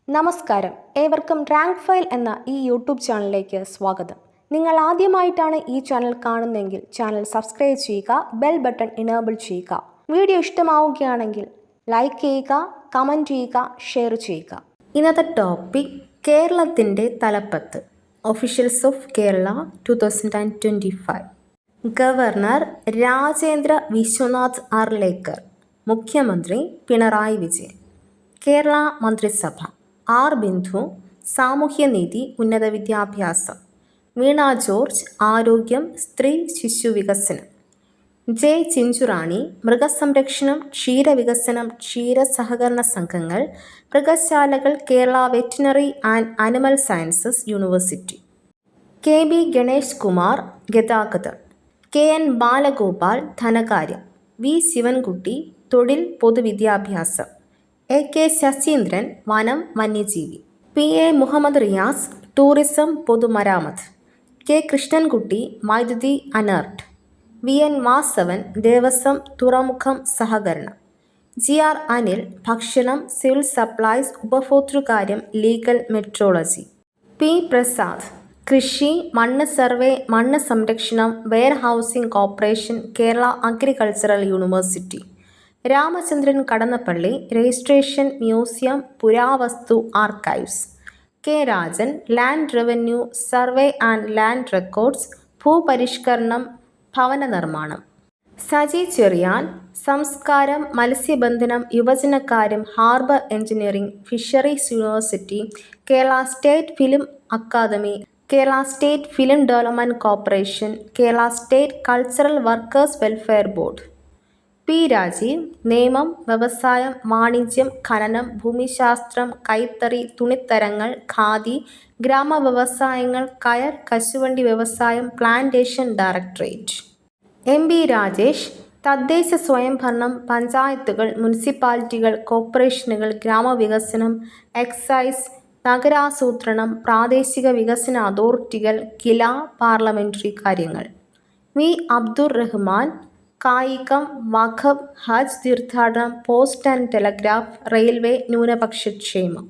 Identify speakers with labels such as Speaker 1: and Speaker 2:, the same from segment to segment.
Speaker 1: നമസ്കാരം, ഏവർക്കും rank file എന്ന ഈ യൂട്യൂബ് ചാനലിലേക്ക് സ്വാഗതം. നിങ്ങൾ ആദ്യമായിട്ടാണ് ഈ ചാനൽ കാണുന്നതെങ്കിൽ ചാനൽ സബ്സ്ക്രൈബ് ചെയ്യുക, ബെൽ ബട്ടൺ ഇനേബിൾ ചെയ്യുക. വീഡിയോ ഇഷ്ടമാവുകയാണെങ്കിൽ ലൈക്ക് ചെയ്യുക, കമൻറ്റ് ചെയ്യുക, ഷെയർ ചെയ്യുക. ഇന്നത്തെ ടോപ്പിക് കേരളത്തിൻ്റെ തലപ്പത്ത്, officials of Kerala 2025. Governor Rajendra Vishwanath Arlekar, മുഖ്യമന്ത്രി പിണറായി വിജയൻ. കേരള മന്ത്രിസഭ: ആർ ബിന്ദു, സാമൂഹ്യനീതി ഉന്നത വിദ്യാഭ്യാസം; വീണ ജോർജ്, ആരോഗ്യം സ്ത്രീ ശിശു വികസനം; ജെ ചിഞ്ചുറാണി, മൃഗസംരക്ഷണം ക്ഷീരവികസനം ക്ഷീര സഹകരണ സംഘങ്ങൾ മൃഗശാലകൾ Kerala veterinary and animal sciences university; K B Ganesh Kumar, ഗതാഗതം; കെ എൻ ബാലഗോപാൽ, ധനകാര്യം; വി ശിവൻകുട്ടി, തൊഴിൽ പൊതുവിദ്യാഭ്യാസം; എ കെ ശശീന്ദ്രൻ, വനം വന്യജീവി; P A Muhammad Riyas, tourism പൊതുമരാമത്ത്; കെ കൃഷ്ണൻകുട്ടി, വൈദ്യുതി അനർട്ട്; വി എൻ വാസവൻ, ദേവസ്വം തുറമുഖം സഹകരണം; ജി ആർ അനിൽ, ഭക്ഷണം സിവിൽ സപ്ലൈസ് ഉപഭോക്തൃകാര്യം ലീഗൽ മെട്രോളജി; പി പ്രസാദ്, കൃഷി മണ്ണ് സർവേ മണ്ണ് സംരക്ഷണം warehousing corporation Kerala agricultural university; Ramachandran Kadannappally, registration museum പുരാവസ്തു archives; K Rajan, land revenue survey and land records ഭൂപരിഷ്കരണം ഭവന നിർമ്മാണം; സജി ചെറിയാൻ, സംസ്കാരം മത്സ്യബന്ധനം യുവജനകാര്യം harbour engineering fisheries university Kerala state film academy Kerala state film development corporation Kerala state cultural workers welfare board; P Rajeev, നിയമം വ്യവസായം വാണിജ്യം ഖനനം ഭൂമിശാസ്ത്രം കൈത്തറി തുണിത്തരങ്ങൾ ഖാദി ഗ്രാമവ്യവസായങ്ങൾ കയർ കശുവണ്ടി വ്യവസായം plantation directorate; M B Rajesh, തദ്ദേശ സ്വയംഭരണം പഞ്ചായത്തുകൾ മുനിസിപ്പാലിറ്റികൾ കോർപ്പറേഷനുകൾ ഗ്രാമവികസനം എക്സൈസ് നഗരാസൂത്രണം പ്രാദേശിക വികസന അതോറിറ്റികൾ കില പാർലമെന്ററി കാര്യങ്ങൾ; വി അബ്ദുർ റഹ്മാൻ, കായികം വഖഫ് ഹജ്ജ് തീർത്ഥാടനം പോസ്റ്റ് ആൻഡ് ടെലഗ്രാഫ് റെയിൽവേ ന്യൂനപക്ഷക്ഷേമം;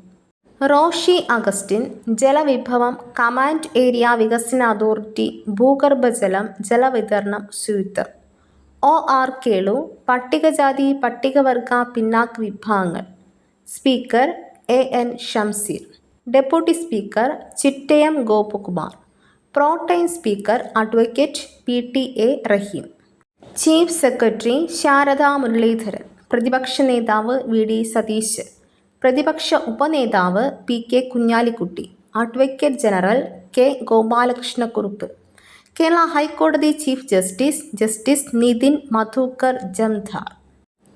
Speaker 1: റോഷി അഗസ്റ്റിൻ, ജലവിഭവം കമാൻഡ് ഏരിയ വികസന അതോറിറ്റി ഭൂഗർഭജലം ജലവിതരണം ശുചിത്വം; ഒ ആർ കേളു, പട്ടികജാതി പട്ടികവർഗ പിന്നാക്ക വിഭാഗങ്ങൾ; speaker A N Shamseer; deputy speaker Chittayam Gopakumar; pro tem speaker advocate P T A Rahim; chief secretary Sharada Muraleedharan; പ്രതിപക്ഷ നേതാവ് വി ഡി സതീശൻ; പ്രതിപക്ഷ ഉപനേതാവ് P K Kunhalikutty; advocate general K Gopalakrishna Kurup; Kerala ഹൈക്കോടതി chief justice justice Nitin Madhukar Jamdar;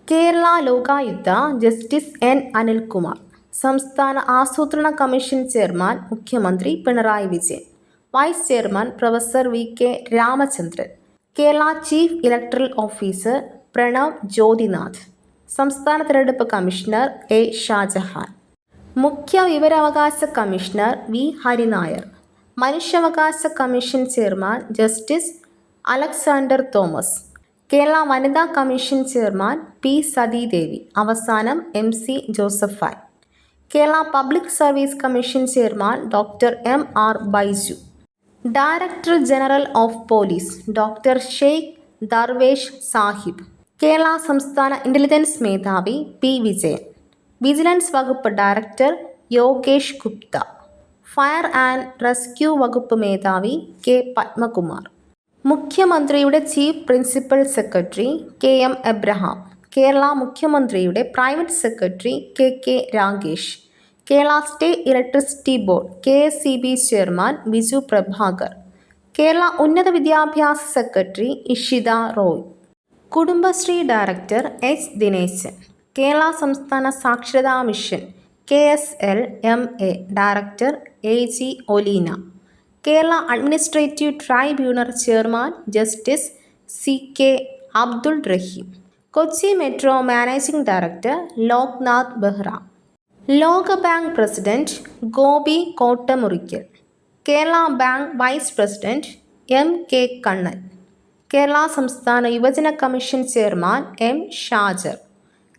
Speaker 1: Kerala Lokayukta justice N Anilkumar; സംസ്ഥാന ആസൂത്രണ കമ്മീഷൻ ചെയർമാൻ മുഖ്യമന്ത്രി Pinarayi Vijayan; vice chairman professor V K Ramachandran; Kerala chief electoral officer Pranav Jyothinath; സംസ്ഥാന തിരഞ്ഞെടുപ്പ് കമ്മീഷണർ എ ഷാജഹാൻ; മുഖ്യ വിവരാവകാശ കമ്മീഷണർ വി ഹരിനായർ; മനുഷ്യാവകാശ commission chairman justice Alexander Thomas; Kerala വനിതാ കമ്മീഷൻ ചെയർമാൻ പി സതീദേവി; അവസാനം M C Josephine; Kerala public service commission chairman doctor M R Baiju; director general of police doctor Sheikh Darvesh Saheb; Kerala സംസ്ഥാന intelligence മേധാവി P Vijayan; vigilance വകുപ്പ് director Yogesh Gupta; fire and rescue വകുപ്പ് മേധാവി കെ പത്മകുമാർ; മുഖ്യമന്ത്രിയുടെ chief principal secretary K M Abraham; Kerala മുഖ്യമന്ത്രിയുടെ private secretary K K Ragesh; Kerala state electricity board KSEB chairman Biju Prabhakar; Kerala ഉന്നത വിദ്യാഭ്യാസ secretary Ishita Roy; Kudumbashree director H Dineshan; Kerala സംസ്ഥാന സാക്ഷരതാ mission KSLMA director AG Olina; Kerala administrative tribunal chairman justice CK Abdul Rahim; Kochi metro managing director Loknath Behera; ലോകബാങ്ക് president Gopi Kottamurickal; Kerala bank vice president M K Kannan; Kerala സംസ്ഥാന യുവജന commission chairman M Shajar;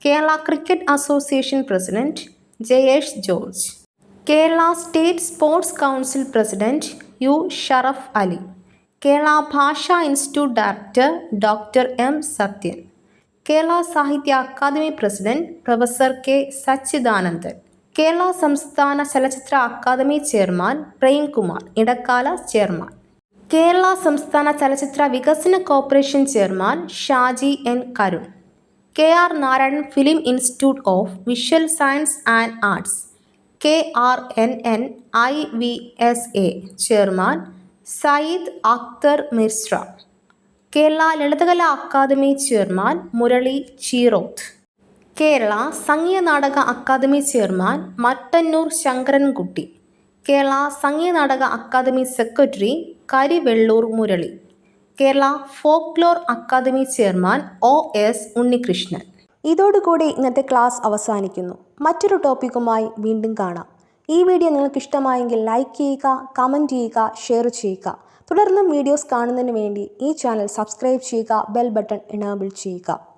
Speaker 1: Kerala cricket association president Jayesh George. Kerala state sports council president U Sharaf Ali. Kerala ഭാഷാ institute director doctor M Sathyan. Kerala സാഹിത്യ academy president professor K Satchidanandan. Kerala സംസ്ഥാന ചലച്ചിത്ര academy chairman Premkumar ഇടക്കാല chairman. Kerala സംസ്ഥാന ചലച്ചിത്ര വികസന corporation chairman Shaji N Karun. K R Narayanan film institute of visual science and arts KRNNIVSA chairman Sayyid Akhtar Mishra. Kerala ലളിതകലാ academy chairman Murali Cheeroth. Kerala സംഗീത നാടക അക്കാദമി ചെയർമാൻ മട്ടന്നൂർ ശങ്കരൻകുട്ടി. കേരള സംഗീത നാടക academy secretary Karivellur Murali. Kerala folklore academy chairman OS Unnikrishnan. ഇതോടുകൂടി ഇന്നത്തെ ക്ലാസ് അവസാനിക്കുന്നു. മറ്റൊരു ടോപ്പിക്കുമായി വീണ്ടും കാണാം. ഈ വീഡിയോ നിങ്ങൾക്ക് ഇഷ്ടമായെങ്കിൽ ലൈക്ക് ചെയ്യുക, കമൻറ്റ് ചെയ്യുക, ഷെയർ ചെയ്യുക. തുടർന്നും വീഡിയോസ് കാണുന്നതിന് വേണ്ടി ഈ ചാനൽ സബ്സ്ക്രൈബ് ചെയ്യുക, ബെൽ ബട്ടൺ എനേബിൾ ചെയ്യുക.